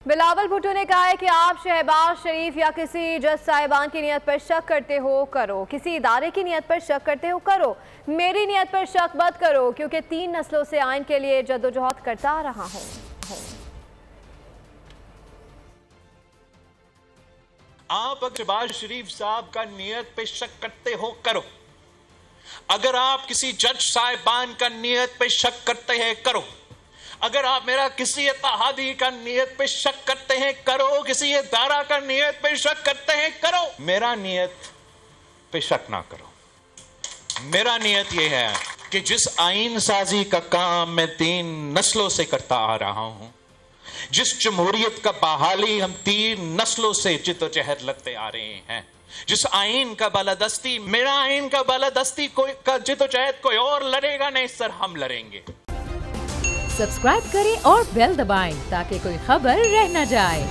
बिलावल भुट्टो ने कहा है कि आप शहबाज शरीफ या किसी जज साहिबान की नियत पर शक करते हो करो, किसी इदारे की नियत पर शक करते हो करो, मेरी नियत पर शक मत करो क्योंकि 3 नस्लों से आइन के लिए जद्दोजहद करता आ रहा हूँ। आप अगर शहबाज शरीफ साहब का नियत पे शक करते हो करो, अगर आप किसी जज साहिबान का नियत पे शक करते हैं करो, अगर आप मेरा किसी इत्तेहादी का नियत पे शक करते हैं करो, किसी इदारा का नियत पे शक करते हैं करो, मेरा नियत पे शक ना करो। मेरा नियत यह है कि जिस आइन साजी का काम मैं 3 नस्लों से करता आ रहा हूं, जिस जमहूरियत का बहाली हम 3 नस्लों से जिद्दोजहद लड़ते आ रहे हैं, जिस आइन का बालादस्ती, मेरा आइन का बालादस्ती कोई का जिद्दोजहद कोई और लड़ेगा नहीं सर, हम लड़ेंगे। सब्सक्राइब करें और बेल दबाएं ताकि कोई खबर रह न जाए।